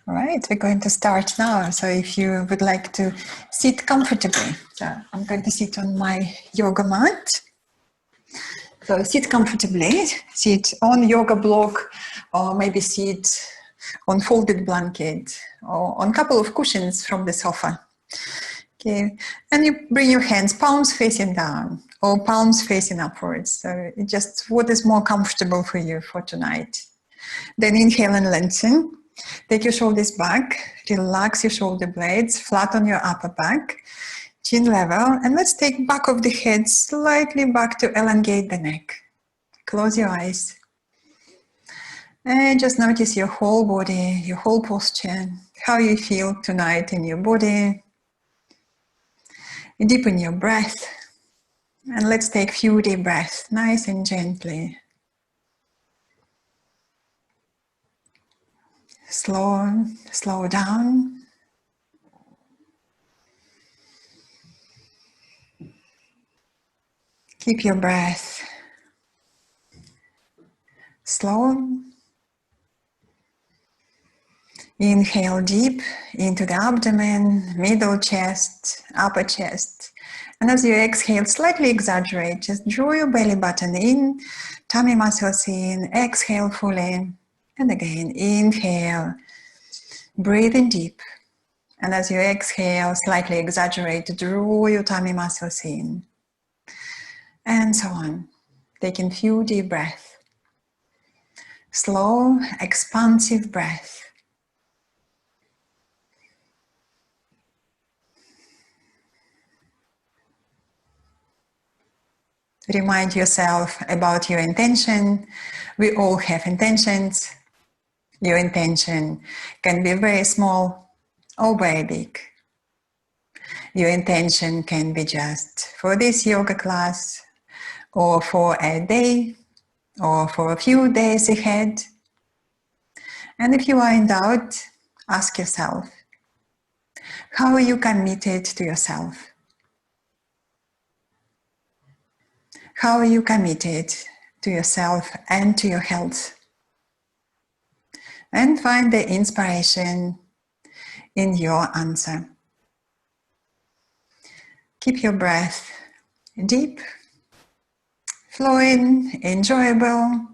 All right, we're going to start now. So if you would like to sit comfortably, so I'm going to sit on my yoga mat. So sit comfortably, sit on yoga block, or maybe sit on folded blanket, or on a couple of cushions from the sofa. Okay, and you bring your hands, palms facing down, or palms facing upwards. So it just what is more comfortable for you for tonight. Then inhale and lengthen. Take your shoulders back, relax your shoulder blades, flat on your upper back, chin level, and let's take back of the head slightly back to elongate the neck. Close your eyes. And just notice your whole body, your whole posture, how you feel tonight in your body. Deepen your breath. And let's take a few deep breaths, nice and gently. Slow down. Keep your breath slow. Inhale deep into the abdomen, middle chest, upper chest. And as you exhale, slightly exaggerate. Just draw your belly button in, tummy muscles in, exhale fully. And again, inhale, breathe in deep. And as you exhale, slightly exaggerate, draw your tummy muscles in. And so on. Taking a few deep breaths. Slow, expansive breath. Remind yourself about your intention. We all have intentions. Your intention can be very small or very big. Your intention can be just for this yoga class, or for a day, or for a few days ahead. And if you are in doubt, ask yourself, how are you committed to yourself? How are you committed to yourself and to your health? And find the inspiration in your answer. Keep your breath deep, flowing, enjoyable.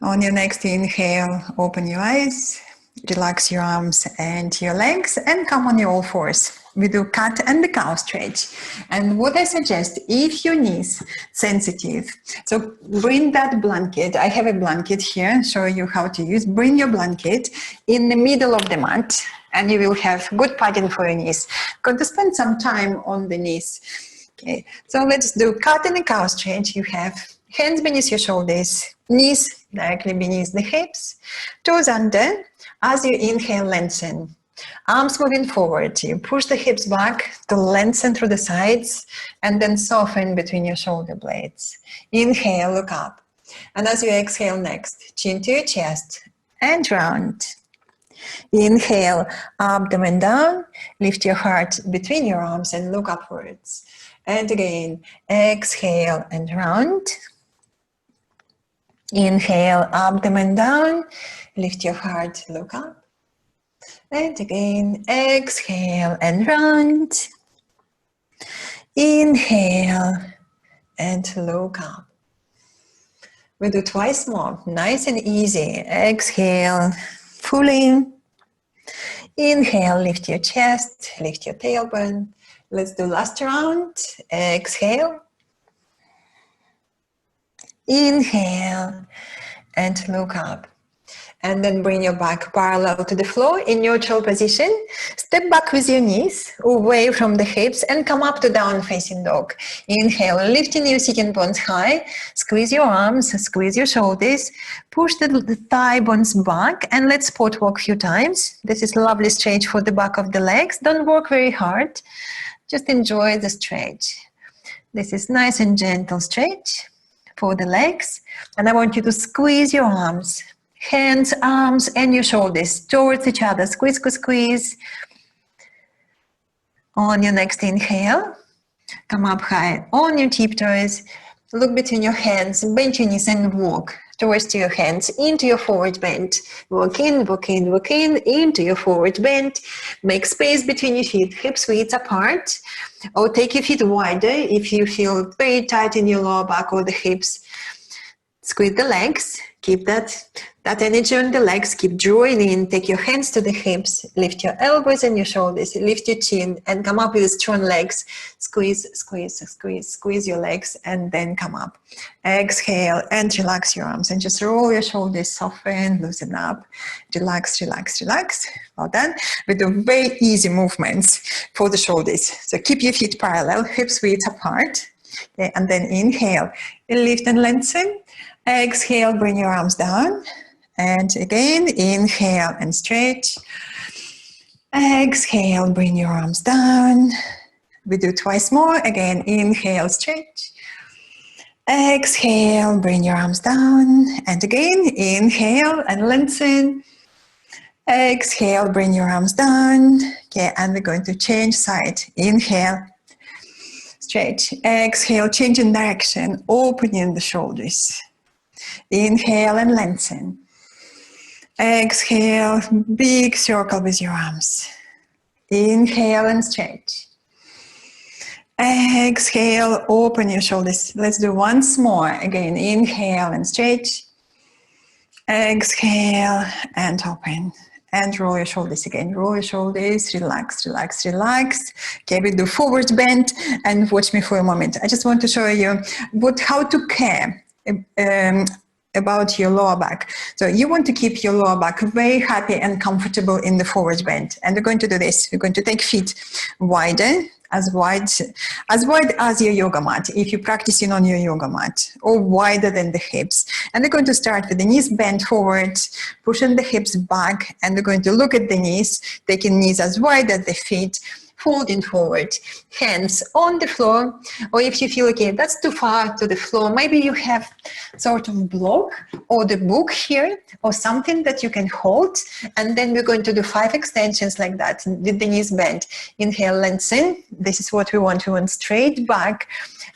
On your next inhale, open your eyes, relax your arms and your legs, and come on your all fours. We do cat and the cow stretch. And what I suggest, if your knees sensitive, so bring that blanket. I have a blanket here, show you how to use. Bring your blanket in the middle of the mat, and you will have good padding for your knees. Going to spend some time on the knees. Okay, so let's do cat and the cow stretch. You have hands beneath your shoulders, knees directly beneath the hips, toes under. As you inhale, lengthen. Arms moving forward. You push the hips back to lengthen through the sides, and then soften between your shoulder blades. Inhale, look up. And as you exhale next, chin to your chest and round. Inhale, abdomen down. Lift your heart between your arms and look upwards. And again, exhale and round. Inhale, abdomen down. Lift your heart, look up. And again, exhale and round. Inhale and look up. We do twice more, nice and easy. Exhale, fully. Inhale, lift your chest, lift your tailbone. Let's do last round. Exhale. Inhale and look up. And then bring your back parallel to the floor in neutral position. Step back with your knees away from the hips and come up to down facing dog. Inhale, lifting your sitting bones high. Squeeze your arms, squeeze your shoulders. Push the thigh bones back, and let's spot walk a few times. This is a lovely stretch for the back of the legs. Don't work very hard. Just enjoy the stretch. This is nice and gentle stretch for the legs. And I want you to squeeze your arms. Hands, arms, and your shoulders towards each other. Squeeze, squeeze, squeeze. On your next inhale, come up high on your tiptoes. Look between your hands, bend your knees and walk. towards your hands, into your forward bend. Walk in, walk in, walk in, into your forward bend. Make space between your feet, hips width apart, or take your feet wider if you feel very tight in your lower back or the hips. Squeeze the legs, keep that energy on the legs, keep drawing in, take your hands to the hips, lift your elbows and your shoulders, lift your chin and come up with strong legs. Squeeze, squeeze, squeeze, squeeze your legs and then come up. Exhale and relax your arms and just roll your shoulders, soften, loosen up, relax, relax, relax. Well done. We do very easy movements for the shoulders. So keep your feet parallel, hips width apart. Okay, and then inhale, lift and lengthen. Exhale, bring your arms down. And again, inhale and stretch. Exhale, bring your arms down. We do twice more. Again, inhale, stretch. Exhale, bring your arms down. And again, inhale and lengthen. Exhale, bring your arms down. Okay, and we're going to change side. Inhale, stretch. Exhale, change in direction, opening the shoulders. Inhale and lengthen. Exhale, big circle with your arms. Inhale and stretch. Exhale, open your shoulders. Let's do once more. Again, inhale and stretch. Exhale and open. And roll your shoulders again. Roll your shoulders, relax, relax, relax. Okay, we do forward bend and watch me for a moment. I just want to show you how to care about your lower back. So you want to keep your lower back very happy and comfortable in the forward bend. And we're going to do this. We're going to take feet wider, as wide as your yoga mat, if you're practicing on your yoga mat, or wider than the hips. And we're going to start with the knees bent forward, pushing the hips back, and we're going to look at the knees, taking knees as wide as the feet, folding forward, hands on the floor, or if you feel, okay, that's too far to the floor, maybe you have sort of block or the book here or something that you can hold, and then we're going to do 5 extensions like that with the knees bent. Inhale, lengthen. This is what we want. We want straight back.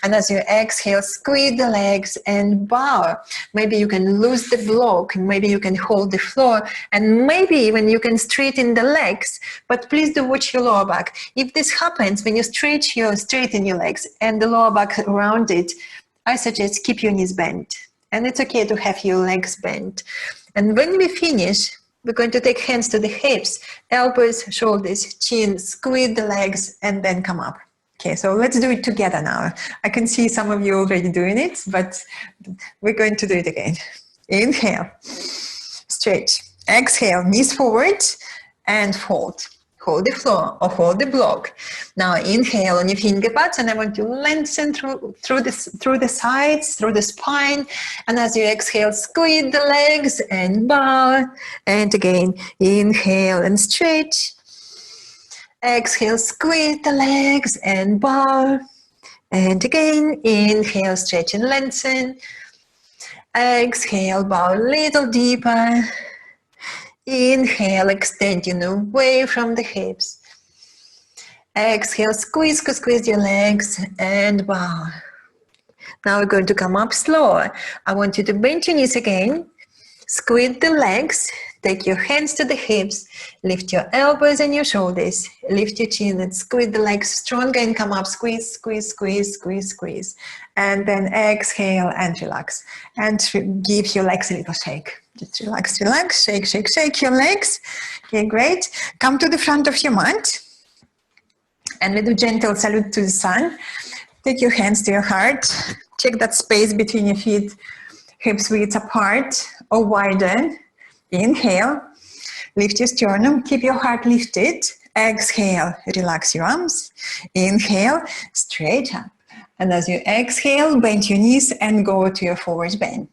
And as you exhale, squeeze the legs and bow. Maybe you can lose the block, maybe you can hold the floor, and maybe even you can straighten the legs, but please do watch your lower back. If this happens, when you straighten your legs and the lower back around it, I suggest keep your knees bent. And it's okay to have your legs bent. And when we finish, we're going to take hands to the hips, elbows, shoulders, chin, squeeze the legs, and then come up. Okay, so let's do it together now. I can see some of you already doing it, but we're going to do it again. Inhale, stretch. Exhale, knees forward and fold. Hold the floor or hold the block. Now inhale on your finger pads, and I want you to lengthen through the sides, through the spine. And as you exhale, squeeze the legs and bow. And again, inhale and stretch. Exhale, squeeze the legs and bow. And again, inhale, stretch and lengthen. Exhale, bow a little deeper. Inhale, extending away from the hips. Exhale, squeeze your legs and bow. Now we're going to come up slower. I want you to bend your knees again. Squeeze the legs. Take your hands to the hips. Lift your elbows and your shoulders. Lift your chin and squeeze the legs stronger and come up. Squeeze, squeeze, squeeze, squeeze, squeeze. And then exhale and relax. And give your legs a little shake. Just relax, relax, shake, shake, shake your legs. Okay, great. Come to the front of your mat. And we do gentle salute to the sun. Take your hands to your heart. Check that space between your feet, hips width apart or wider. Inhale, lift your sternum, keep your heart lifted. Exhale, relax your arms. Inhale, straight up. And as you exhale, bend your knees and go to your forward bend.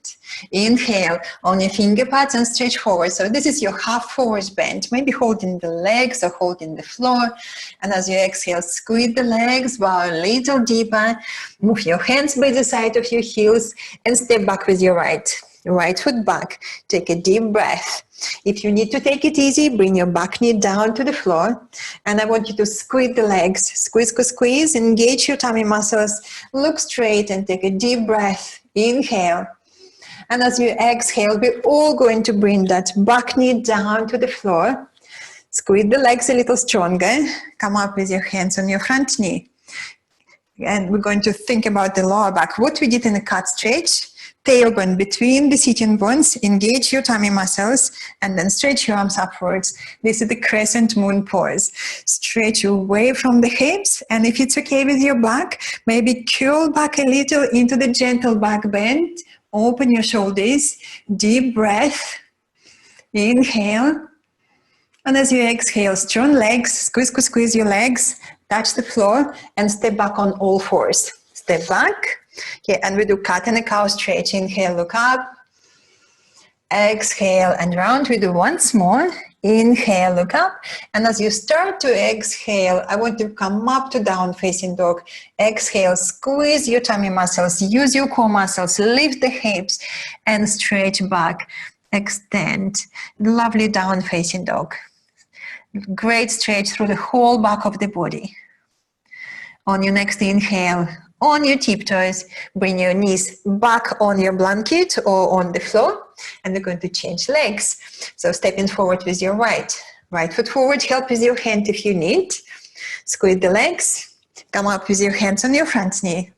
Inhale on your finger pads and stretch forward. So this is your half forward bend, maybe holding the legs or holding the floor. And as you exhale, squeeze the legs, bow a little deeper. Move your hands by the side of your heels and step back with your right foot back. Take a deep breath. If you need to take it easy, bring your back knee down to the floor. And I want you to squeeze the legs. Squeeze, squeeze, squeeze. Engage your tummy muscles. Look straight and take a deep breath. Inhale. And as you exhale, we're all going to bring that back knee down to the floor. Squeeze the legs a little stronger. Come up with your hands on your front knee. And we're going to think about the lower back. What we did in the cat stretch. Tailbone between the sitting bones, engage your tummy muscles, and then stretch your arms upwards. This is the crescent moon pose. Stretch away from the hips, and if it's okay with your back, maybe curl back a little into the gentle back bend. Open your shoulders, deep breath. Inhale. And as you exhale, strong legs, squeeze, squeeze, squeeze your legs, touch the floor, and step back on all fours. Step back. Okay, and we do cat and a cow stretch. Inhale, look up. Exhale and round. We do once more. Inhale, look up. And as you start to exhale, I want to come up to down facing dog. Exhale, squeeze your tummy muscles. Use your core muscles. Lift the hips and stretch back. Extend. Lovely down facing dog. Great stretch through the whole back of the body. On your next inhale, on your tiptoes, bring your knees back on your blanket or on the floor, and we're going to change legs. So stepping forward with your right foot forward, help with your hand if you need. Squeeze the legs, come up with your hands on your front knee.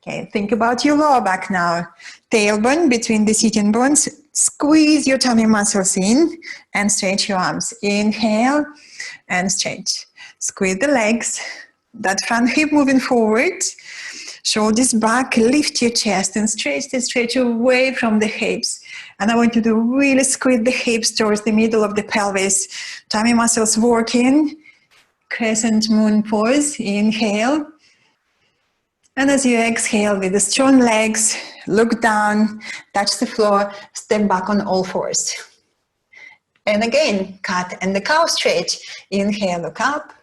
Okay, think about your lower back now. Tailbone between the sitting bones, squeeze your tummy muscles in and stretch your arms. Inhale and stretch. Squeeze the legs, that front hip moving forward. Shoulders back, lift your chest and stretch away from the hips. And I want you to really squeeze the hips towards the middle of the pelvis. Tummy muscles working. Crescent moon pose. Inhale. And as you exhale with the strong legs, look down, touch the floor, step back on all fours. And again, cat and the cow stretch. Inhale, look up.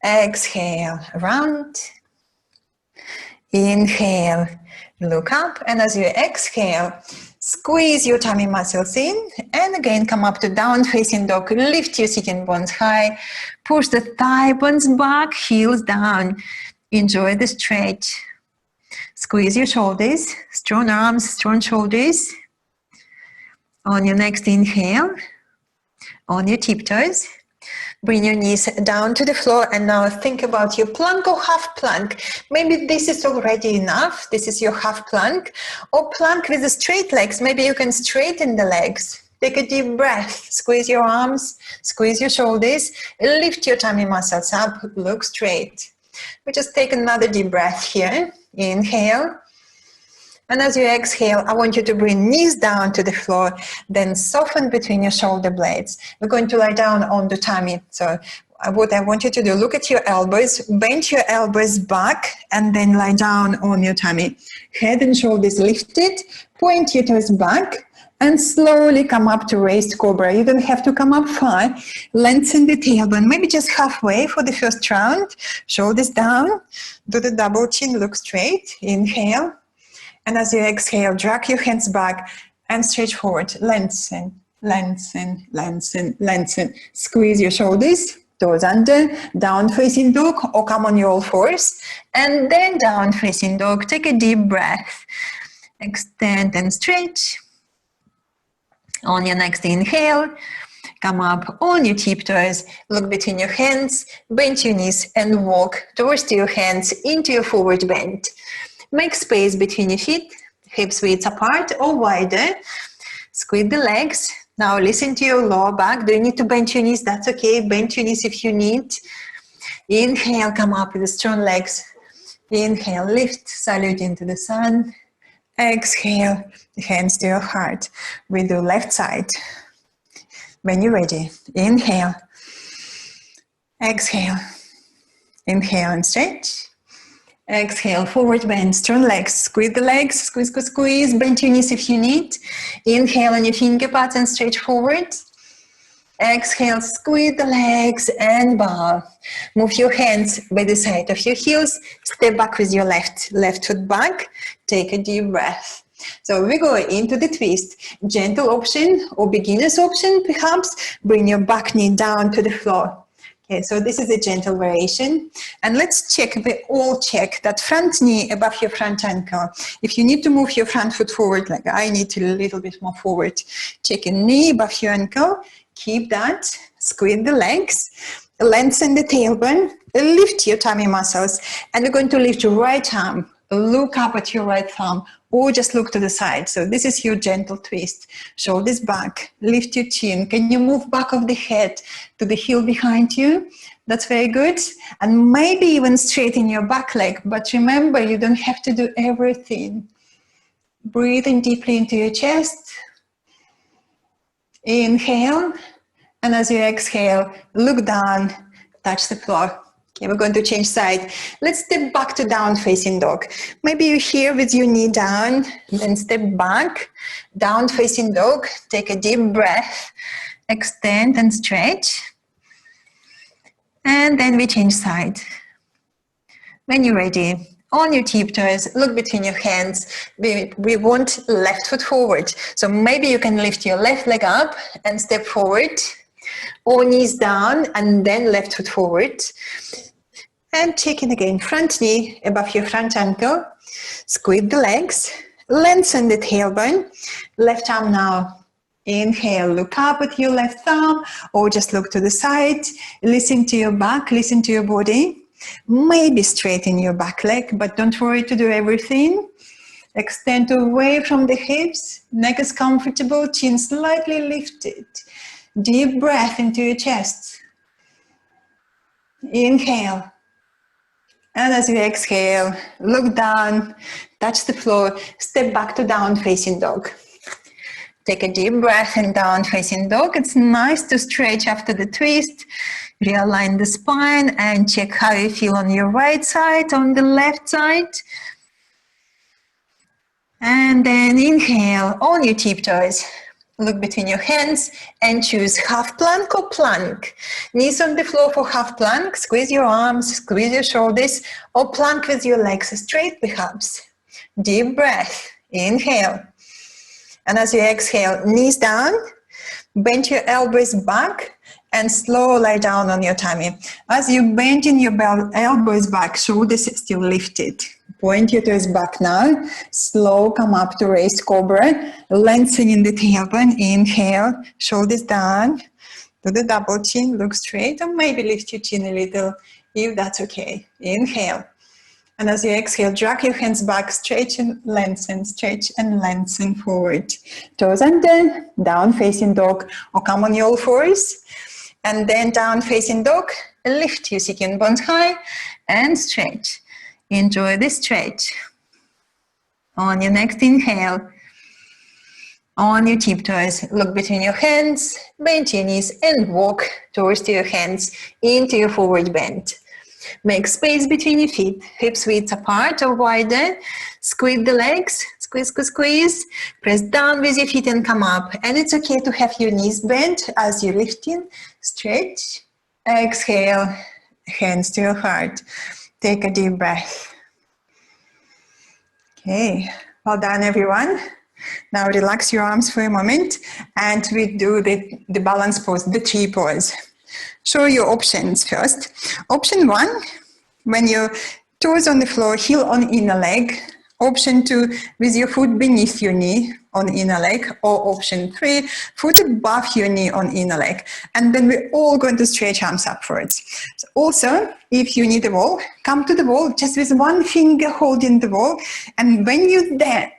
Exhale, round. Inhale, look up, and as you exhale, squeeze your tummy muscles in, and again come up to down facing dog. Lift your sitting bones high, push the thigh bones back, heels down. Enjoy the stretch. Squeeze your shoulders, strong arms, strong shoulders. On your next inhale, on your tiptoes, bring your knees down to the floor, and now think about your plank or half plank. Maybe this is already enough. This is your half plank. Or plank with the straight legs. Maybe you can straighten the legs. Take a deep breath. Squeeze your arms, squeeze your shoulders, lift your tummy muscles up, look straight. We just take another deep breath here. Inhale. And as you exhale, I want you to bring knees down to the floor, then soften between your shoulder blades. We're going to lie down on the tummy. So what I want you to do, look at your elbows, bend your elbows back, and then lie down on your tummy. Head and shoulders lifted, point your toes back, and slowly come up to raised cobra. You don't have to come up far. Lengthen the tailbone, maybe just halfway for the first round. Shoulders down, do the double chin, look straight. Inhale. And as you exhale, drag your hands back and stretch forward. Lengthen, lengthen, lengthen, lengthen. Squeeze your shoulders, toes under, down facing dog, or come on your all fours. And then down facing dog. Take a deep breath. Extend and stretch. On your next inhale, come up on your tiptoes, look between your hands, bend your knees and walk towards your hands into your forward bend. Make space between your feet, hips width apart or wider. Squeeze the legs. Now listen to your lower back. Do you need to bend your knees? That's okay. Bend your knees if you need. Inhale, come up with the strong legs. Inhale, lift, salute into the sun. Exhale, hands to your heart. We do left side. When you're ready, inhale. Exhale. Inhale and stretch. Exhale, forward bend, strong legs. Squeeze the legs, squeeze, squeeze, squeeze. Bend your knees if you need. Inhale on your finger pads and stretch forward. Exhale, squeeze the legs and bow. Move your hands by the side of your heels. Step back with your left foot back. Take a deep breath. So we go into the twist. Gentle option or beginner's option perhaps. Bring your back knee down to the floor. Okay, so this is a gentle variation. And let's check, we all check that front knee above your front ankle. If you need to move your front foot forward, like I need a little bit more forward, check a knee above your ankle, keep that, squeeze the legs, lengthen the tailbone, lift your tummy muscles, and you're going to lift your right arm, look up at your right thumb, or just look to the side. So this is your gentle twist. Shoulders back, lift your chin. Can you move back of the head to the heel behind you? That's very good. And maybe even straighten your back leg. But remember, you don't have to do everything. Breathing deeply into your chest. Inhale. And as you exhale, look down, touch the floor. Okay, we're going to change side. Let's step back to down facing dog. Maybe you're here with your knee down, then step back, down facing dog. Take a deep breath, extend and stretch. And then we change side. When you're ready, on your tiptoes, look between your hands. We want left foot forward. So maybe you can lift your left leg up and step forward, or knees down and then left foot forward. And check in again, front knee above your front ankle, squeeze the legs, lengthen the tailbone, left arm now, inhale, look up at your left thumb, or just look to the side, listen to your back, listen to your body, maybe straighten your back leg, but don't worry to do everything. Extend away from the hips, neck is comfortable, chin slightly lifted, deep breath into your chest, inhale. And as you exhale, look down, touch the floor, step back to down facing dog. Take a deep breath in down facing dog. It's nice to stretch after the twist. Realign the spine and check how you feel on your right side, on the left side. And then inhale on your tiptoes. Look between your hands and choose half plank or plank. Knees on the floor for half plank. Squeeze your arms, squeeze your shoulders, or plank with your legs straight perhaps. Deep breath. Inhale. And as you exhale, knees down, bend your elbows back, and slow lie down on your tummy. As you bend in your elbows back, shoulders still lifted. Point your toes back now. Slow, come up to raised cobra. Lengthening the tailbone. Inhale, shoulders down. Do the double chin, look straight, or maybe lift your chin a little, if that's okay. Inhale. And as you exhale, drag your hands back, stretch and lengthen forward. Toes under, down facing dog, or come on your all fours. And then down facing dog, lift your sitting bones high and stretch. Enjoy the stretch. On your next inhale, on your tiptoes, look between your hands, bend your knees and walk towards your hands into your forward bend. Make space between your feet, hips width apart or wider. Squeeze the legs, squeeze, squeeze, squeeze. Press down with your feet and come up. And it's okay to have your knees bent as you're lifting. Stretch, exhale, hands to your heart. Take a deep breath. Okay, well done everyone. Now relax your arms for a moment and we do the balance pose, the tree pose. Show your options first. Option 1, when your toes on the floor, heel on inner leg. Option 2, with your foot beneath your knee on inner leg. Or option 3, foot above your knee on inner leg. And then we're all going to stretch arms upwards. So also, if you need a wall, come to the wall just with one finger holding the wall. And when you're there,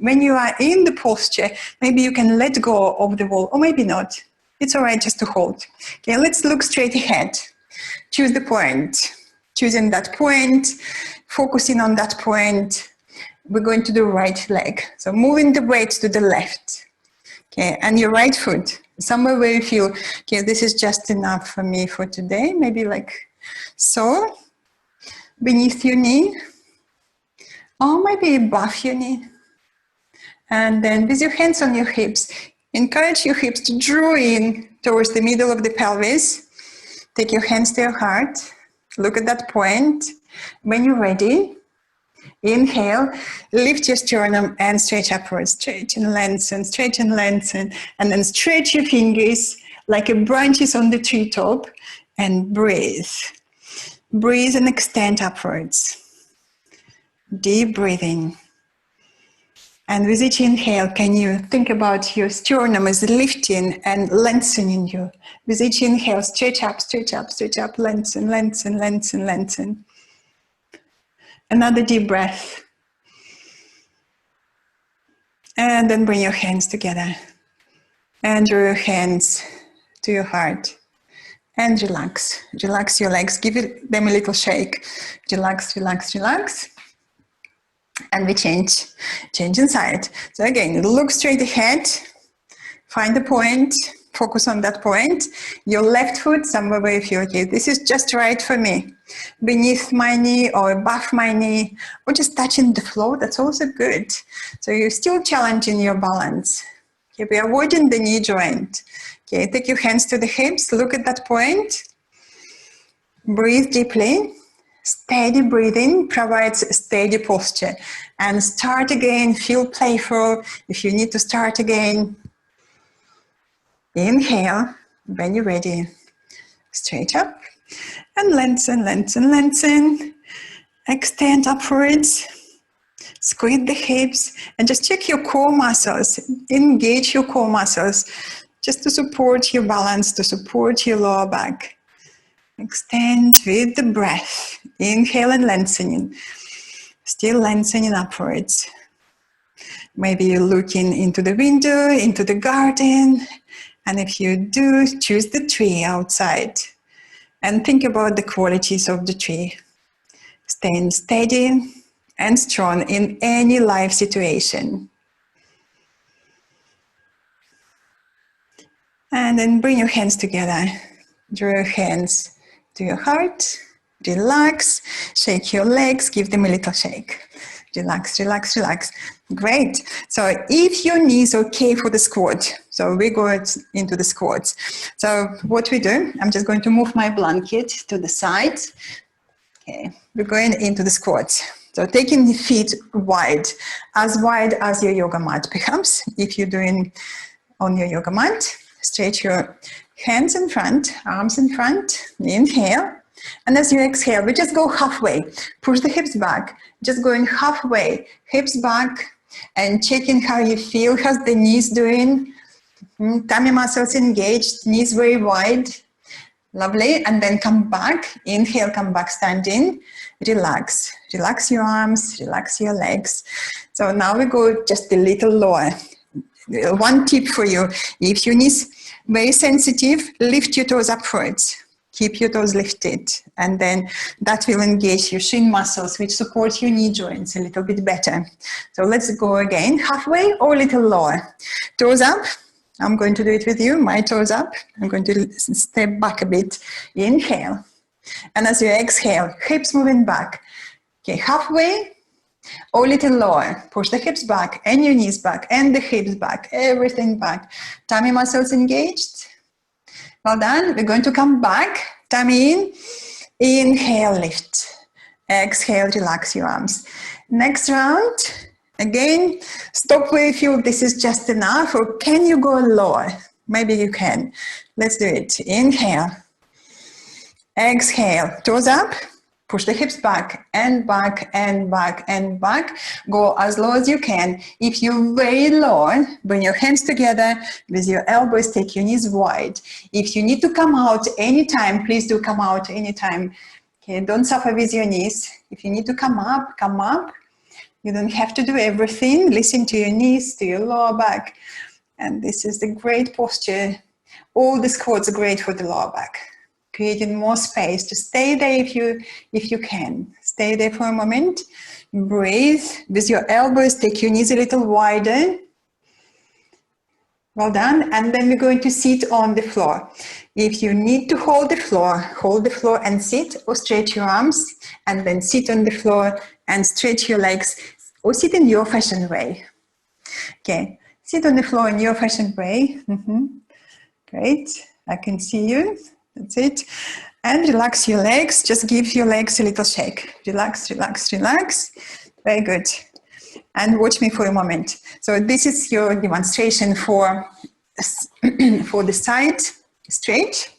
when you are in the posture, maybe you can let go of the wall or maybe not. It's all right just to hold. Okay, let's look straight ahead. Choose the point. Choosing that point, focusing on that point. We're going to do right leg. So moving the weight to the left. Okay, and your right foot, somewhere where you feel, okay, this is just enough for me for today. Maybe like so, beneath your knee, or maybe above your knee. And then with your hands on your hips, encourage your hips to draw in towards the middle of the pelvis. Take your hands to your heart. Look at that point. When you're ready, inhale, lift your sternum and stretch upwards. Stretch and lengthen, and then stretch your fingers like a branches on the treetop. And breathe. Breathe and extend upwards. Deep breathing. And with each inhale, can you think about your sternum is lifting and lengthening you? With each inhale, stretch up, stretch up, stretch up, lengthen, lengthen, lengthen, lengthen. Another deep breath. And then bring your hands together. And draw your hands to your heart. And relax. Relax your legs. Give them a little shake. Relax, relax, relax. And we change inside. So again, look straight ahead. Find the point. Focus on that point. Your left foot somewhere where you feel, okay, this is just right for me. Beneath my knee or above my knee, or just touching the floor, that's also good. So you're still challenging your balance. Okay, we're avoiding the knee joint. Okay, take your hands to the hips, look at that point. Breathe deeply. Steady breathing provides a steady posture. And start again, feel playful. If you need to start again, inhale, when you're ready. Straight up. And lengthen, lengthen, lengthen. Extend upwards. Squeeze the hips. And just check your core muscles. Engage your core muscles. Just to support your balance, to support your lower back. Extend with the breath. Inhale and lengthening. Still lengthening upwards. Maybe you're looking into the window, into the garden. And if you do, choose the tree outside. And think about the qualities of the tree. Staying steady and strong in any life situation. And then bring your hands together. Draw your hands to your heart. Relax. Shake your legs. Give them a little shake. Relax, relax, relax. Great. So if your knee is okay for the squat, so we go into the squats. So what we do, I'm just going to move my blanket to the side. Okay, we're going into the squats. So taking the feet wide as your yoga mat, perhaps, if you're doing on your yoga mat. Stretch your hands in front, arms in front, inhale. And as you exhale, we just go halfway. Push the hips back, just going halfway, hips back, and checking how you feel. How's the knees doing? Tummy muscles engaged, knees very wide. Lovely. And then come back, inhale, come back, standing. Relax. Relax your arms, relax your legs. So now we go just a little lower. One tip for you, if your knees very sensitive, lift your toes upwards. Keep your toes lifted, and then that will engage your shin muscles, which support your knee joints a little bit better. So let's go again, halfway or a little lower. Toes up. I'm going to do it with you. My toes up. I'm going to step back a bit. Inhale. And as you exhale, hips moving back. Okay, halfway or a little lower. Push the hips back and your knees back and the hips back, everything back. Tummy muscles engaged. Well done. We're going to come back. Tummy in. Inhale, lift. Exhale, relax your arms. Next round. Again, stop where you feel this is just enough, or can you go lower? Maybe you can. Let's do it. Inhale. Exhale. Toes up. Push the hips back and back and back and back. Go as low as you can. If you're very low, bring your hands together with your elbows, take your knees wide. If you need to come out anytime, please do come out anytime. Okay, don't suffer with your knees. If you need to come up, come up. You don't have to do everything. Listen to your knees, to your lower back. And this is the great posture. All the squats are great for the lower back. Creating more space to stay there if you can. Stay there for a moment. Breathe. With your elbows, take your knees a little wider. Well done. And then we're going to sit on the floor. If you need to hold the floor and sit, or stretch your arms and then sit on the floor and stretch your legs, or sit in your fashion way. Okay, sit on the floor in your fashion way. Great, I can see you. That's it. And relax your legs. Just give your legs a little shake. Relax, relax, relax. Very good. And watch me for a moment. So this is your demonstration for the side stretch.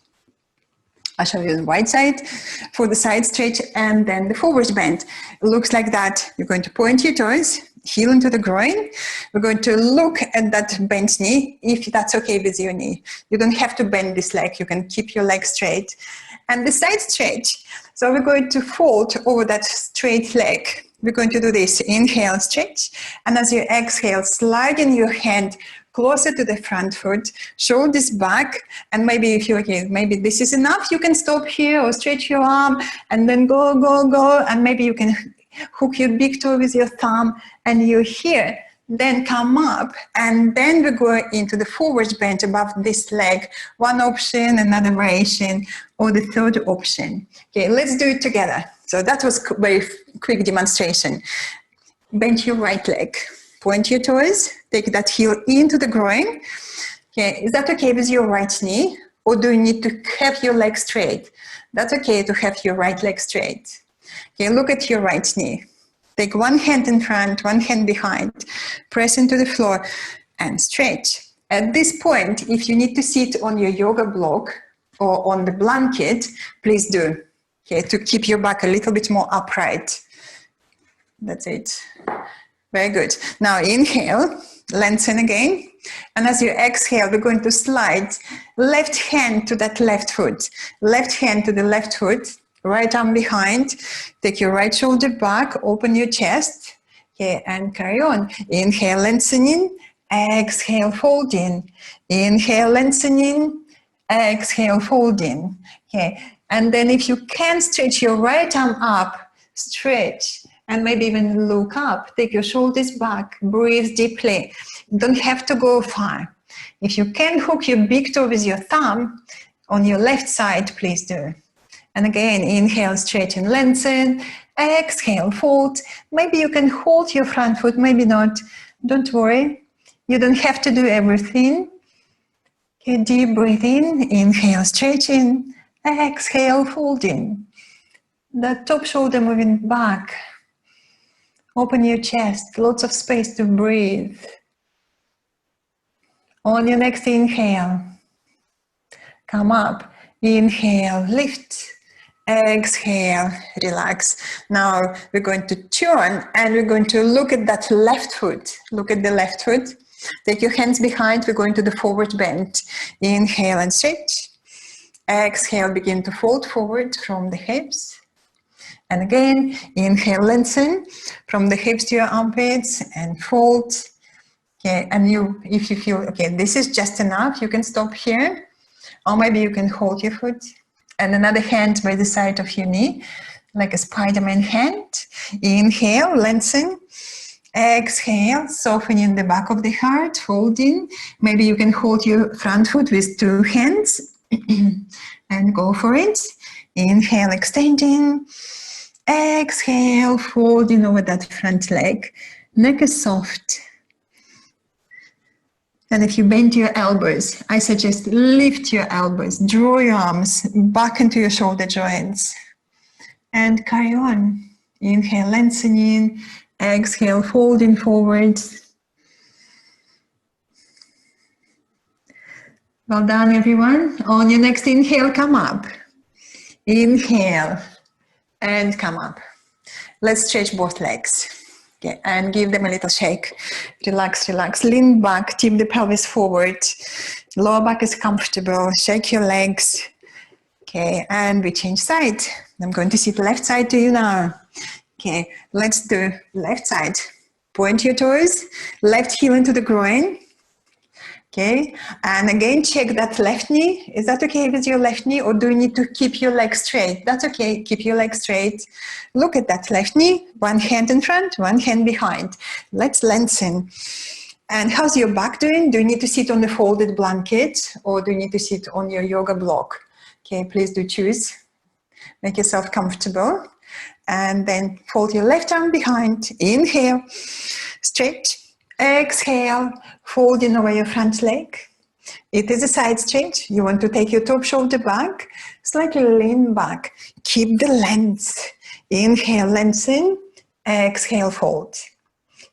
I'll show you the right side for the side stretch and then the forward bend. It looks like that. You're going to point your toes, heel into the groin. We're going to look at that bent knee, if that's okay with your knee. You don't have to bend this leg. You can keep your leg straight. And the side stretch. So we're going to fold over that straight leg. We're going to do this. Inhale, stretch. And as you exhale, slide in your hand closer to the front foot, shoulders back, and maybe if you're okay, maybe this is enough, you can stop here or stretch your arm and then go, go, go, and maybe you can hook your big toe with your thumb and you're here. Then come up, and then we go into the forward bend above this leg. One option, another variation, or the third option. Okay, let's do it together. So that was a very quick demonstration. Bend your right leg. Point your toes, take that heel into the groin. Okay, is that okay with your right knee? Or do you need to have your leg straight? That's okay to have your right leg straight. Okay, look at your right knee. Take one hand in front, one hand behind. Press into the floor and stretch. At this point, if you need to sit on your yoga block or on the blanket, please do. Okay, to keep your back a little bit more upright. That's it. Very good. Now inhale, lengthen again. And as you exhale, we're going to slide left hand to that left foot. Left hand to the left foot, right arm behind. Take your right shoulder back, open your chest. Okay, and carry on. Inhale, lengthening. Exhale, folding. Inhale, lengthening. Exhale, folding. Okay, and then if you can stretch your right arm up, stretch. And maybe even look up, take your shoulders back, breathe deeply. You don't have to go far. If you can hook your big toe with your thumb on your left side, please do. And again, inhale, stretch and lengthen. Exhale, fold. Maybe you can hold your front foot, maybe not. Don't worry. You don't have to do everything. Okay, deep breathe in. Inhale, stretching. Exhale, folding. The top shoulder moving back. Open your chest, lots of space to breathe. On your next inhale, come up. Inhale, lift. Exhale, relax. Now we're going to turn and we're going to look at that left foot. Look at the left foot. Take your hands behind. We're going to the forward bend. Inhale and stretch. Exhale, begin to fold forward from the hips. And again, inhale, lengthen from the hips to your armpits and fold. Okay, and if you feel, okay, this is just enough, you can stop here. Or maybe you can hold your foot and another hand by the side of your knee, like a Spider-Man hand. Inhale, lengthen. Exhale, softening the back of the heart, folding. Maybe you can hold your front foot with two hands and go for it. Inhale, extending. Exhale, folding over that front leg. Neck is soft. And if you bend your elbows, I suggest lift your elbows, draw your arms back into your shoulder joints. And carry on. Inhale, lengthening. Exhale, folding forward. Well done, everyone. On your next inhale, come up. Inhale. And come up. Let's stretch both legs. Okay, and give them a little shake. Relax, relax. Lean back, tip the pelvis forward. Lower back is comfortable. Shake your legs. Okay, and we change side. I'm going to sit left side to you now. Okay, let's do left side. Point your toes. Left heel into the groin. Okay, and again, check that left knee. Is that okay with your left knee, or do you need to keep your leg straight? That's okay, keep your leg straight. Look at that left knee, one hand in front, one hand behind. Let's lengthen. And how's your back doing? Do you need to sit on the folded blanket, or do you need to sit on your yoga block? Okay, please do choose. Make yourself comfortable. And then fold your left arm behind. Inhale, stretch. Exhale, folding over your front leg. It is a side stretch. You want to take your top shoulder back, slightly lean back. Keep the length. Inhale, lengthen. Exhale, fold.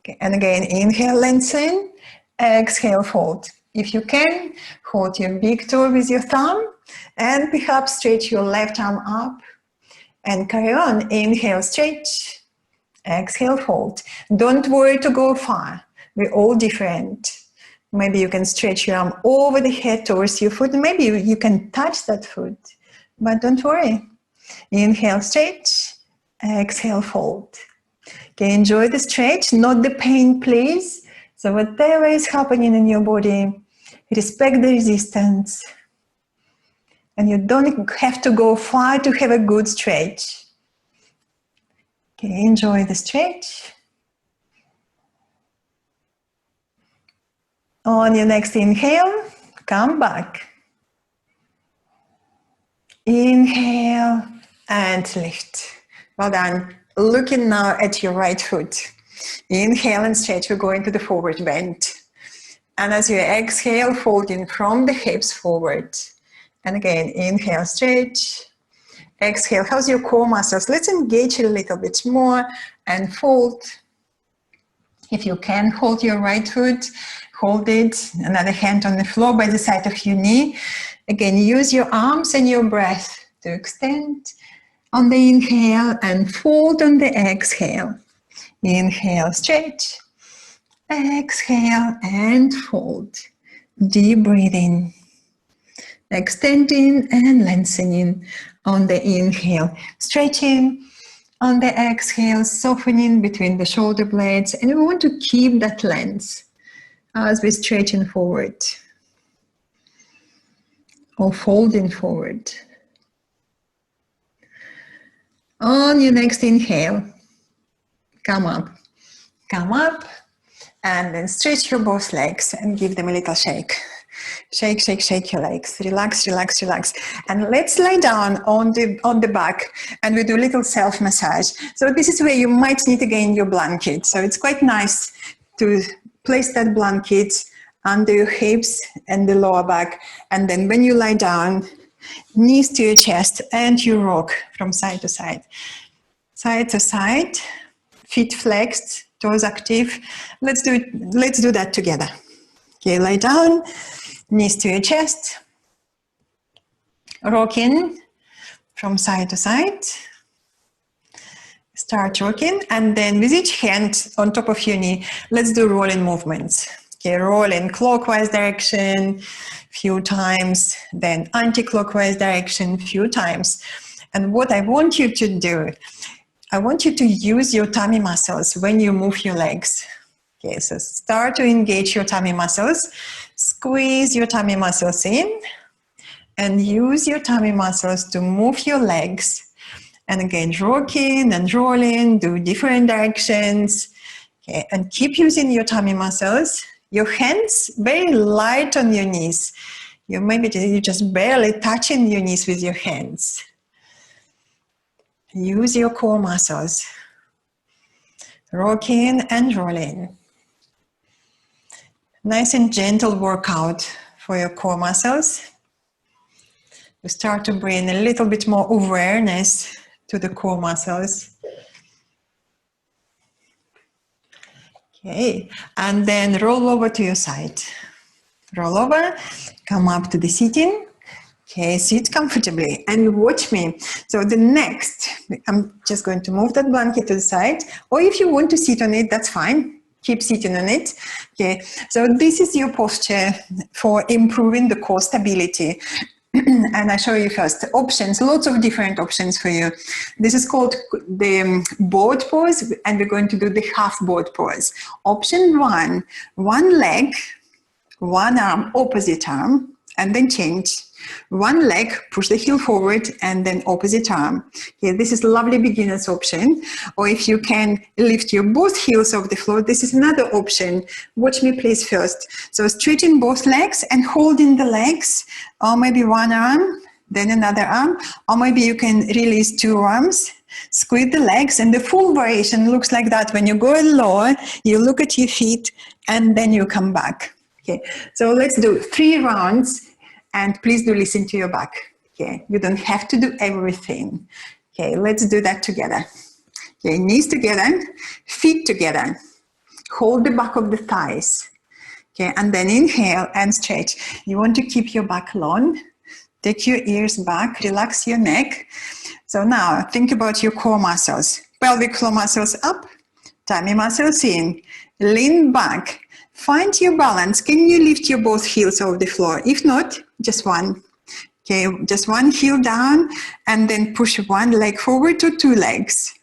Okay, and again, inhale, lengthen. Exhale, fold. If you can, hold your big toe with your thumb And perhaps stretch your left arm up and carry on. Inhale, stretch. Exhale, fold. Don't worry to go far. We're all different. Maybe you can stretch your arm over the head towards your foot. Maybe you can touch that foot, but don't worry. Inhale, stretch. Exhale, fold. Okay, enjoy the stretch, not the pain, please. So whatever is happening in your body, respect the resistance. And you don't have to go far to have a good stretch. Okay, enjoy the stretch. On your next inhale, come back. Inhale and lift. Well done. Looking now at your right foot. Inhale and stretch. We're going to the forward bend. And as you exhale, folding from the hips forward. And again, inhale, stretch. Exhale. How's your core muscles? Let's engage a little bit more and fold. If you can, hold your right foot. Hold it. Another hand on the floor by the side of your knee. Again, use your arms and your breath to extend on the inhale and fold on the exhale. Inhale, stretch. Exhale and fold. Deep breathing. Extending and lengthening on the inhale. Stretching on the exhale, softening between the shoulder blades. And we want to keep that length as we're stretching forward or folding forward. On your next inhale, come up, and then stretch your both legs and give them a little shake. Shake, shake, shake your legs. Relax, relax, relax. And let's lie down on the back and we do a little self-massage. So this is where you might need again your blanket. So it's quite nice to place that blanket under your hips and the lower back. And then when you lie down, knees to your chest and you rock from side to side. Side to side, feet flexed, toes active. Let's do that together. Okay, lie down, knees to your chest, rocking from side to side. Start rocking, and then with each hand on top of your knee, let's do rolling movements. Okay, roll in clockwise direction few times, then anti-clockwise direction few times. And what I want you to do, I want you to use your tummy muscles when you move your legs. Okay, so start to engage your tummy muscles, squeeze your tummy muscles in, and use your tummy muscles to move your legs. And again, rocking and rolling, do different directions. Okay, and keep using your tummy muscles. Your hands very light on your knees. You're just barely touching your knees with your hands. Use your core muscles. Rocking and rolling. Nice and gentle workout for your core muscles. You start to bring a little bit more awareness to the core muscles. Okay, and then roll over to your side. Roll over, come up to the sitting. Okay, sit comfortably and watch me. So the next, I'm just going to move that blanket to the side, or if you want to sit on it, that's fine. Keep sitting on it. Okay, so this is your posture for improving the core stability. And I show you first options, lots of different options for you. This is called the board pose, and we're going to do the half board pose. Option one leg, one arm, opposite arm, and then change. One leg, push the heel forward, and then opposite arm. Okay, this is a lovely beginner's option. Or if you can lift your both heels off the floor, this is another option. Watch me please first. So straighten both legs and holding the legs, or maybe one arm, then another arm, or maybe you can release two arms, squeeze the legs, and the full variation looks like that. When you go lower, you look at your feet, and then you come back. Okay, so let's do 3 rounds. And please do listen to your back. Okay, you don't have to do everything. Okay, let's do that together. Okay, knees together, feet together. Hold the back of the thighs. Okay, and then inhale and stretch. You want to keep your back long. Take your ears back, relax your neck. So now think about your core muscles. Pelvic floor muscles up, tummy muscles in. Lean back. Find your balance. Can you lift your both heels off the floor? If not, just one. Okay, just one heel down and then push one leg forward to two legs.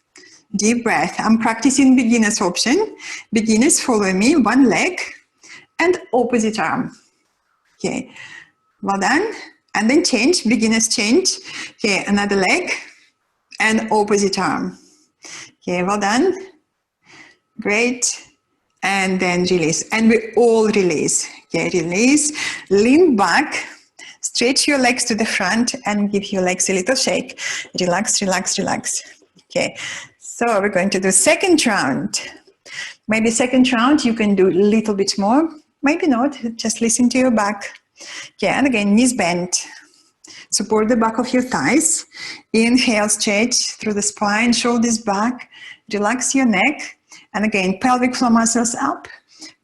Deep breath. I'm practicing beginner's option. Beginners, follow me. One leg and opposite arm. Okay, well done. And then change, beginners change. Okay, another leg and opposite arm. Okay, well done. Great. And then release. And we all release. Okay, release. Lean back. Stretch your legs to the front and give your legs a little shake. Relax, relax, relax. Okay, so we're going to do second round. Maybe second round you can do a little bit more. Maybe not. Just listen to your back. Okay, and again, knees bent. Support the back of your thighs. Inhale, stretch through the spine, shoulders back. Relax your neck. And again, pelvic floor muscles up,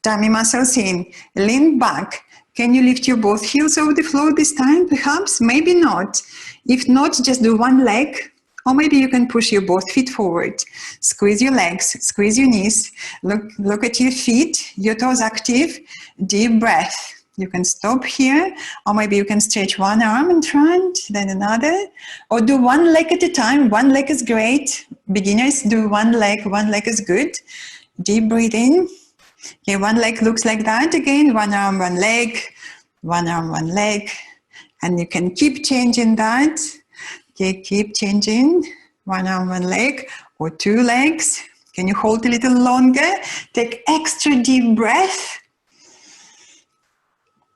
tummy muscles in. Lean back. Can you lift your both heels over the floor this time, perhaps? Maybe not. If not, just do one leg. Or maybe you can push your both feet forward. Squeeze your legs, squeeze your knees. Look at your feet, your toes active. Deep breath. You can stop here, or maybe you can stretch one arm in front, then another, or do one leg at a time. One leg is great. Beginners do one leg is good. Deep breathing. Okay, one leg looks like that again. One arm, one leg, one arm, one leg. And you can keep changing that. Okay, keep changing. One arm, one leg, or two legs. Can you hold a little longer? Take extra deep breath.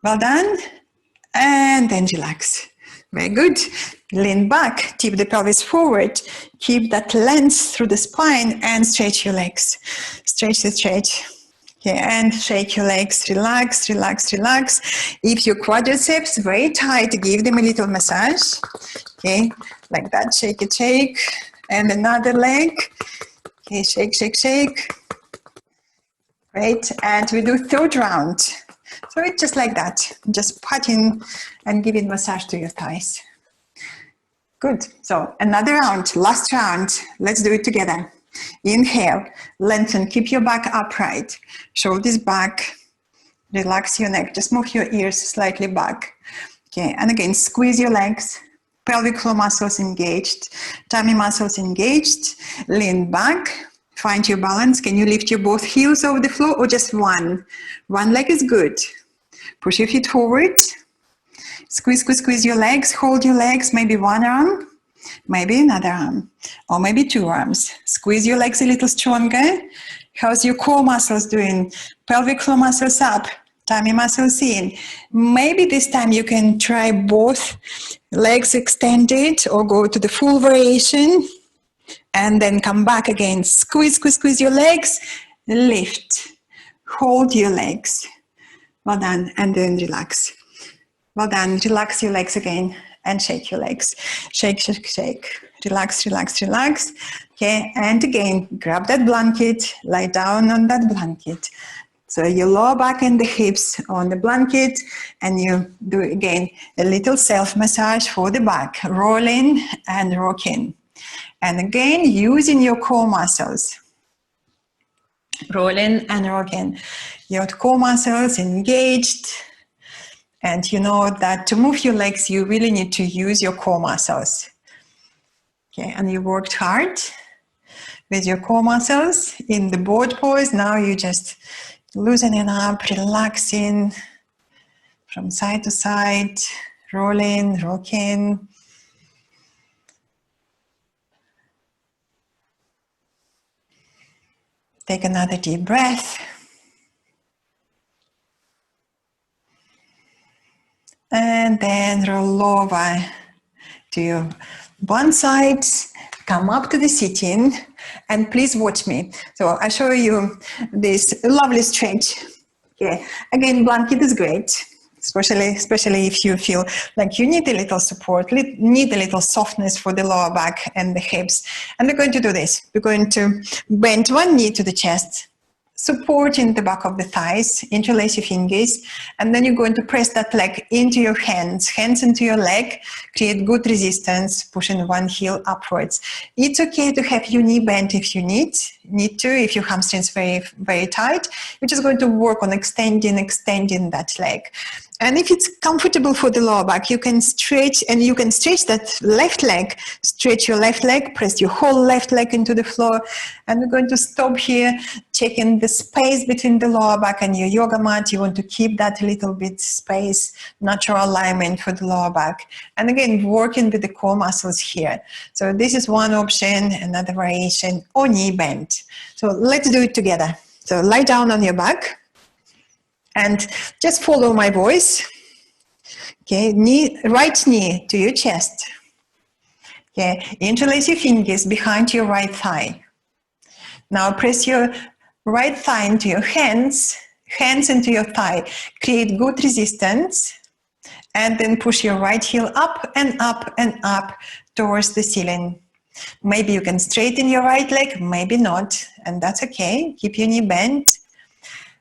Well done. And then relax. Very good. Lean back, tip the pelvis forward. Keep that length through the spine and stretch your legs. Stretch the stretch. Okay, and shake your legs. Relax, relax, relax. If your quadriceps very tight, give them a little massage. Okay, like that. Shake it, shake. And another leg. Okay, shake, shake, shake. Great. And we do third round. So it's just like that, just patting and giving massage to your thighs. Good. So another round, last round. Let's do it together. Inhale, lengthen, keep your back upright, shoulders back, relax your neck, just move your ears slightly back. Okay, and again, squeeze your legs, pelvic floor muscles engaged, tummy muscles engaged, lean back. Find your balance. Can you lift your both heels over the floor or just one? One leg is good. Push your feet forward. Squeeze, squeeze, squeeze your legs. Hold your legs. Maybe one arm, maybe another arm, or maybe two arms. Squeeze your legs a little stronger. How's your core muscles doing? Pelvic floor muscles up, tummy muscles in. Maybe this time you can try both legs extended or go to the full variation. And then come back again. Squeeze, squeeze, squeeze your legs. Lift. Hold your legs. Well done. And then relax. Well done. Relax your legs again. And shake your legs. Shake, shake, shake. Relax, relax, relax. Okay. And again, grab that blanket. Lie down on that blanket. So your lower back and the hips on the blanket. And you do again a little self-massage for the back. Rolling and rocking. And again, using your core muscles. Rolling and rocking. Your core muscles engaged. And you know that to move your legs, you really need to use your core muscles. Okay, and you worked hard with your core muscles in the board pose. Now you just loosening up, relaxing from side to side, rolling, rocking. Take another deep breath. And then roll over to one side, come up to the sitting, and please watch me. So I show you this lovely stretch. Okay, again, blanket is great, especially if you feel like you need a little support, need a little softness for the lower back and the hips. And we're going to do this. We're going to bend one knee to the chest, supporting the back of the thighs, interlace your fingers, and then you're going to press that leg into your hands into your leg, create good resistance, pushing one heel upwards. It's okay to have your knee bent if you need to, if your hamstrings very, very tight. You're just going to work on extending that leg. And if it's comfortable for the lower back, you can stretch, and you can stretch that left leg, stretch your left leg, press your whole left leg into the floor. And we're going to stop here, checking the space between the lower back and your yoga mat. You want to keep that little bit space, natural alignment for the lower back. And again, working with the core muscles here. So this is one option, another variation, or knee bend. So let's do it together. So lie down on your back. And just follow my voice. Okay, right knee to your chest. Okay, interlace your fingers behind your right thigh. Now press your right thigh into your hands into your thigh. Create good resistance. And then push your right heel up and up and up towards the ceiling. Maybe you can straighten your right leg, maybe not. And that's okay. Keep your knee bent.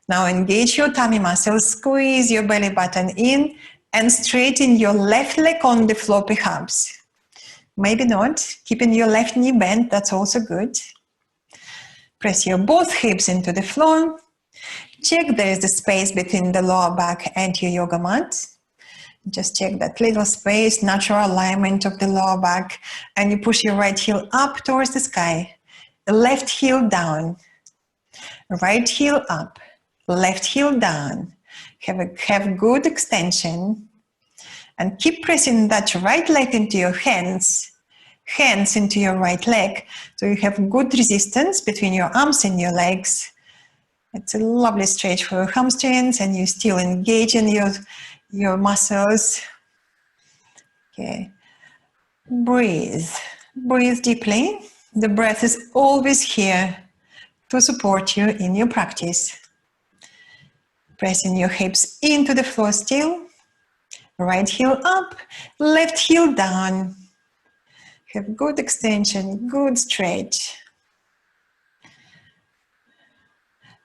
Now engage your tummy muscles, squeeze your belly button in, and straighten your left leg on the floor perhaps. Maybe not. Keeping your left knee bent, that's also good. Press your both hips into the floor. Check there is the space between the lower back and your yoga mat. Just check that little space, natural alignment of the lower back, and you push your right heel up towards the sky. Left heel down. Right heel up. Left heel down. Have good extension, and keep pressing that right leg into your hands into your right leg, so you have good resistance between your arms and your legs. It's a lovely stretch for your hamstrings, and you still engage in your muscles. Okay, breathe deeply. The breath is always here to support you in your practice. Pressing your hips into the floor still. Right heel up, left heel down. Have good extension, good stretch.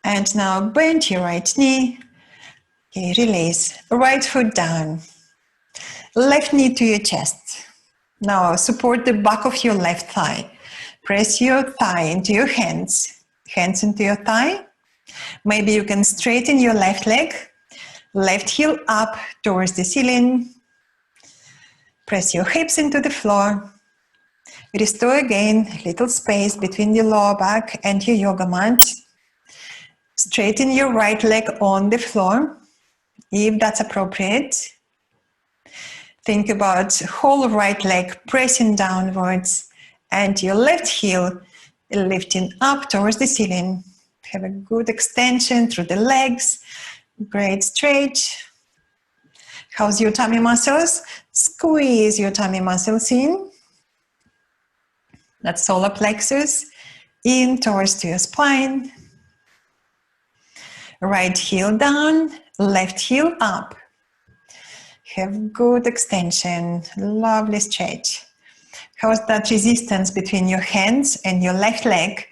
And now bend your right knee. Okay, release. Right foot down. Left knee to your chest. Now support the back of your left thigh. Press your thigh into your hands into your thigh. Maybe you can straighten your left leg. Left heel up towards the ceiling. Press your hips into the floor. Restore again, little space between your lower back and your yoga mat. Straighten your right leg on the floor, if that's appropriate. Think about whole right leg pressing downwards and your left heel lifting up towards the ceiling. Have a good extension through the legs. Great stretch. How's your tummy muscles? Squeeze your tummy muscles in. That solar plexus in towards your spine. Right heel down, left heel up. Have good extension, lovely stretch. How's that resistance between your hands and your left leg?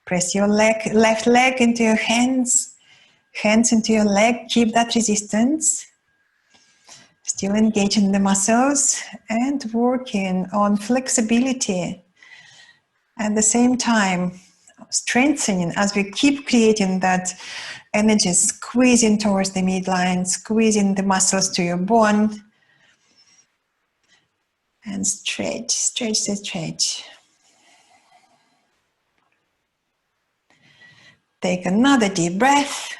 Press your left leg into your hands into your leg, keep that resistance. Still engaging the muscles and working on flexibility. At the same time, strengthening as we keep creating that energy, squeezing towards the midline, squeezing the muscles to your bone. And stretch, stretch, stretch. Take another deep breath.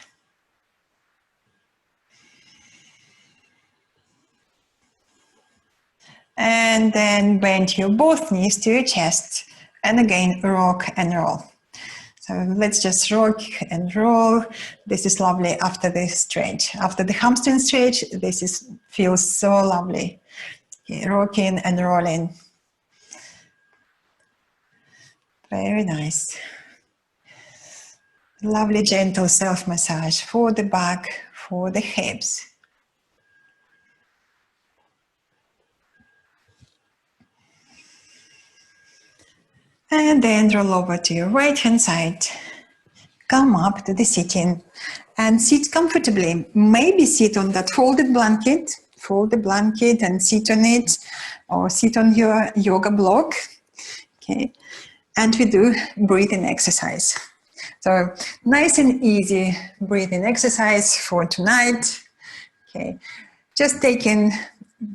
And then bend your both knees to your chest. And again, rock and roll. So let's just rock and roll. This is lovely after this stretch. After the hamstring stretch, feels so lovely. Okay, rocking and rolling. Very nice. Lovely gentle self-massage for the back, for the hips. And then roll over to your right hand side. come up to the sitting and sit comfortably. Maybe sit on that folded blanket, fold the blanket and sit on it, or sit on your yoga block. Okay, and we do breathing exercise. So nice and easy breathing exercise for tonight. Okay, just taking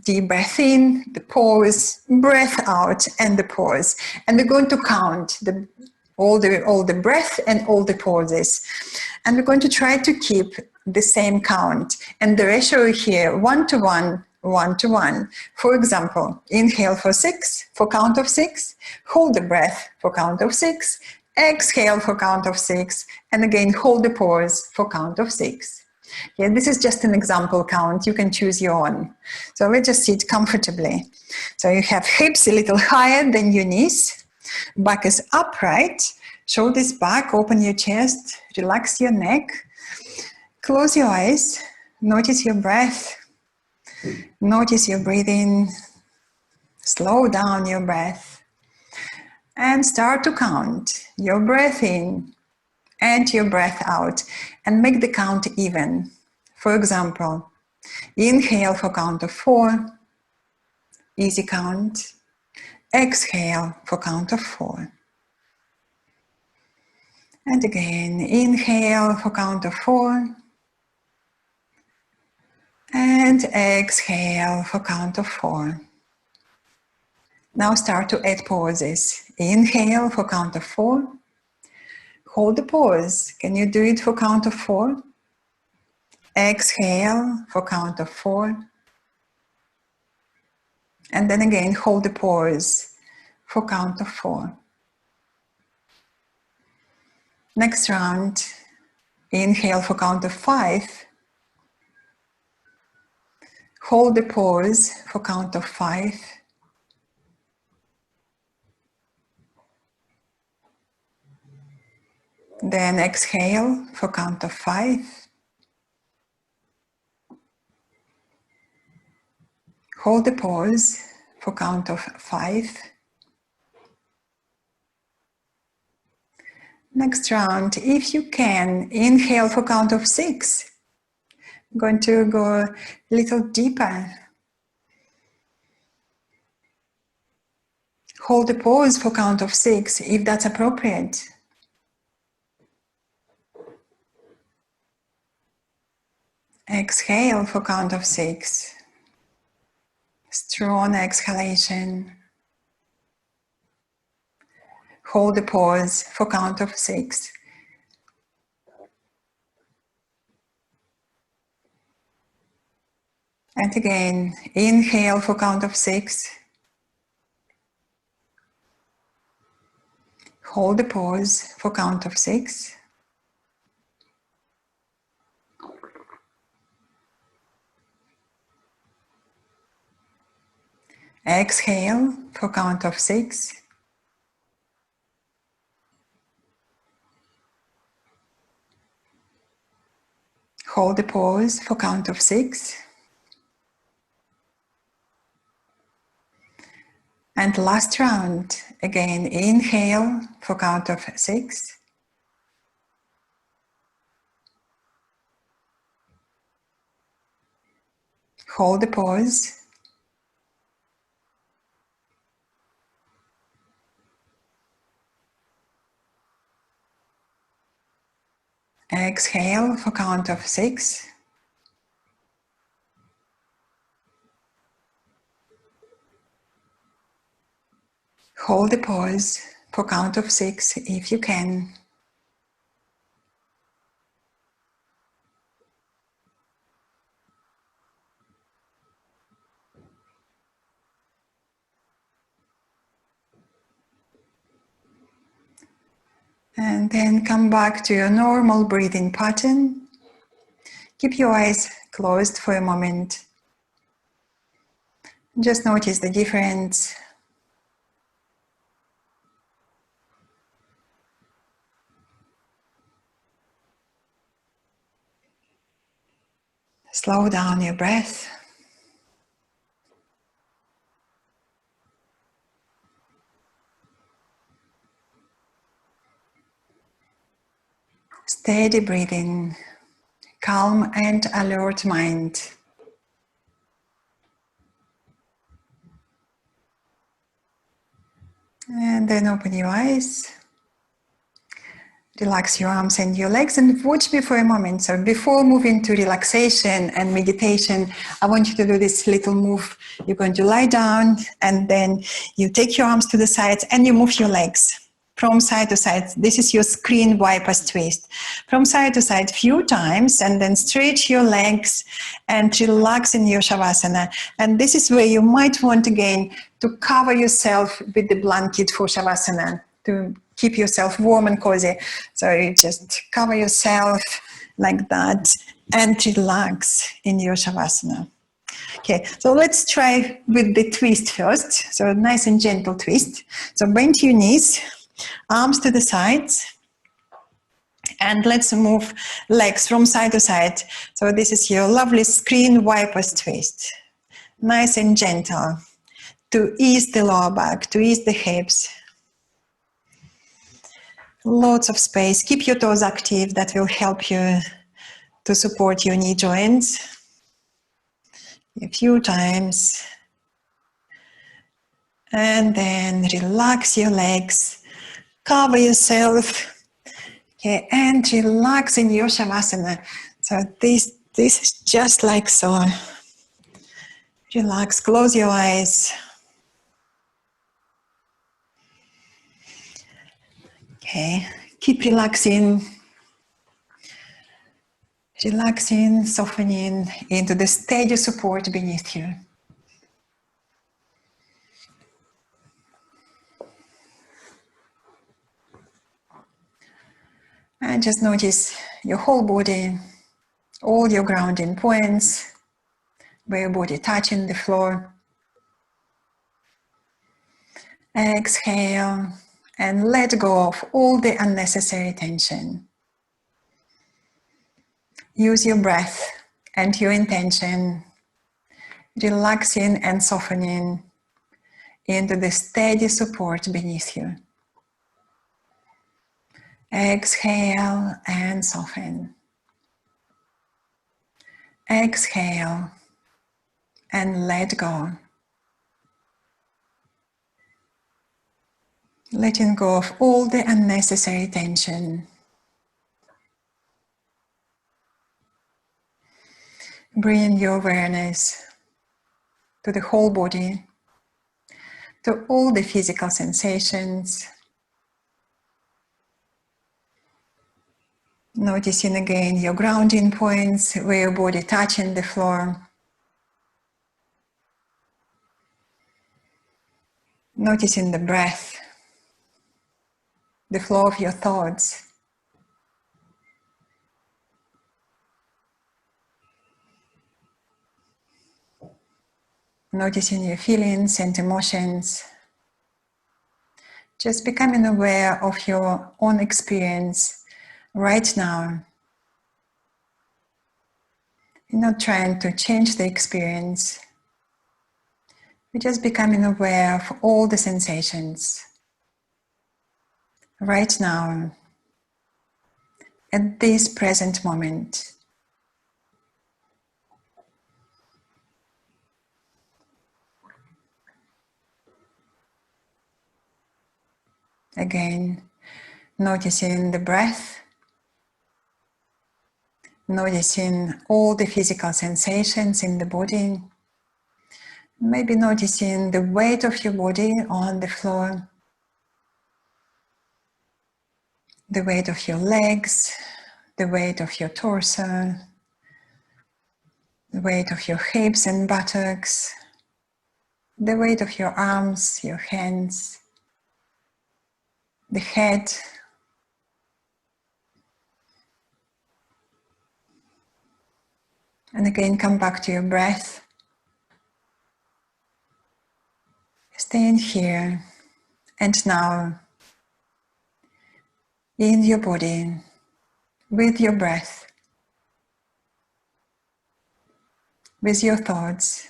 deep breath in, the pause, breath out, and the pause. And we're going to count all the breath and all the pauses. And we're going to try to keep the same count. And the ratio here, 1 to 1, 1 to 1. For example, inhale for 6, for count of 6, hold the breath for count of 6, exhale for count of 6, and again hold the pause for count of 6. Yeah, this is just an example count. You can choose your own. So let's just sit comfortably. So you have hips a little higher than your knees. Back is upright. Shoulders back. Open your chest. Relax your neck. Close your eyes. Notice your breath. Notice your breathing. Slow down your breath. And start to count your breath in and your breath out, and make the count even. For example, inhale for count of 4, easy count. Exhale for count of 4. And again, inhale for count of 4. And exhale for count of 4. Now start to add pauses. Inhale for count of 4. Hold the pause. Can you do it for count of 4? Exhale for count of 4. And then again, hold the pause for count of 4. Next round, inhale for count of 5. Hold the pause for count of 5. Then exhale for count of 5. Hold the pause for count of 5. Next round, if you can, inhale for count of 6. I'm going to go a little deeper. Hold the pause for count of 6 if that's appropriate. Exhale for count of 6. Strong exhalation. Hold the pause for count of 6. And again, inhale for count of 6. Hold the pause for count of 6. Exhale for count of 6. Hold the pause for count of 6. And last round, again, inhale for count of 6. Hold the pause. Exhale for count of 6. Hold the pause for count of 6 if you can. And then come back to your normal breathing pattern. Keep your eyes closed for a moment. Just notice the difference. Slow down your breath. Steady breathing, calm and alert mind. And then open your eyes. Relax your arms and your legs and watch me for a moment. So before moving to relaxation and meditation, I want you to do this little move. You're going to lie down and then you take your arms to the sides and you move your legs from side to side. This is your screen wipers twist. From side to side few times and then stretch your legs and relax in your Shavasana. And this is where you might want again to cover yourself with the blanket for Shavasana, to keep yourself warm and cozy. So you just cover yourself like that and relax in your Shavasana. Okay, so let's try with the twist first. So nice and gentle twist. So bend your knees, arms to the sides, and let's move legs from side to side. So this is your lovely screen wipers twist. Nice and gentle to ease the lower back, to ease the hips. Lots of space. Keep your toes active. That will help you to support your knee joints. A few times. And then relax your legs. Cover yourself. Okay, and relax in your Shavasana. So this is just like so. Relax. Close your eyes. Okay, keep relaxing. Relaxing, softening into the steady support beneath you. And just notice your whole body, all your grounding points, where your body touching the floor. Exhale and let go of all the unnecessary tension. Use your breath and your intention, relaxing and softening into the steady support beneath you. Exhale and soften. Exhale and let go. Letting go of all the unnecessary tension. Bring your awareness to the whole body, to all the physical sensations. Noticing again your grounding points, where your body touching the floor. Noticing the breath, the flow of your thoughts. Noticing your feelings and emotions. Just becoming aware of your own experience right now. You're not trying to change the experience. You're just becoming aware of all the sensations right now, at this present moment. Again, noticing the breath, noticing all the physical sensations in the body, maybe noticing the weight of your body on the floor, the weight of your legs, the weight of your torso, the weight of your hips and buttocks, the weight of your arms, your hands, the head. And again, come back to your breath. Staying here and now in your body with your breath, with your thoughts,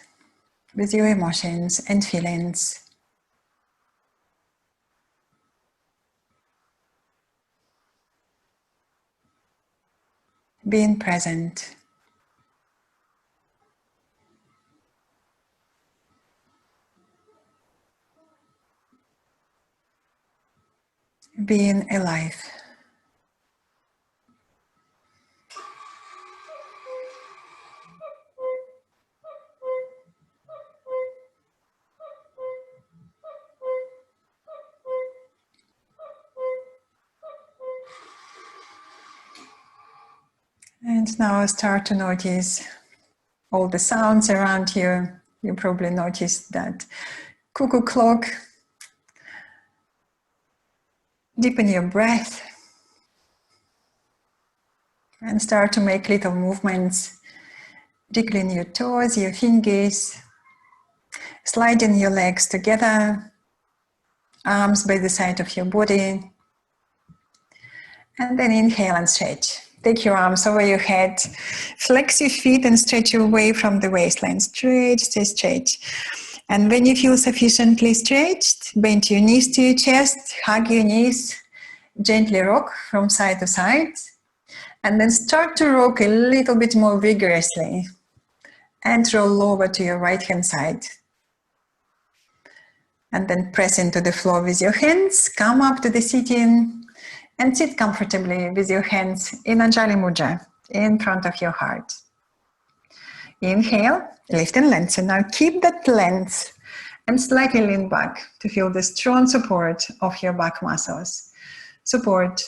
with your emotions and feelings. being present, being alive. And now start to notice all the sounds around you. You probably noticed that cuckoo clock. Deepen your breath and start to make little movements, wriggling your toes, your fingers, sliding your legs together, arms by the side of your body. And then inhale and stretch. Take your arms over your head, flex your feet and stretch away from the waistline. Stretch, stretch, stretch. And when you feel sufficiently stretched, bend your knees to your chest, hug your knees, gently rock from side to side. And then start to rock a little bit more vigorously and roll over to your right hand side. And then press into the floor with your hands, come up to the sitting and sit comfortably with your hands in Anjali Mudra in front of your heart. Inhale, lift and lengthen. Now keep that length and slightly lean back to feel the strong support of your back muscles. Support,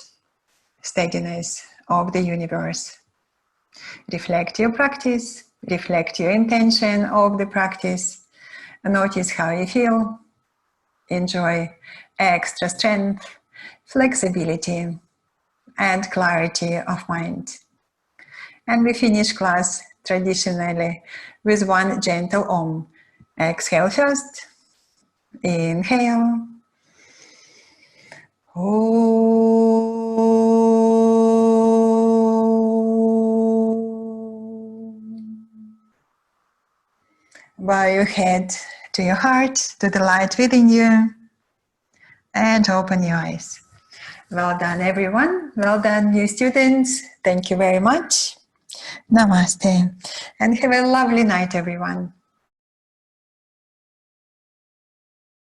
steadiness of the universe. Reflect your practice, reflect your intention of the practice, and notice how you feel. Enjoy extra strength, flexibility, and clarity of mind. And we finish class traditionally with one gentle Om. Exhale first. Inhale. Bow your head to your heart, to the light within you, and open your eyes. Well done, everyone. Well done, new students. Thank you very much. Namaste. And have a lovely night, everyone.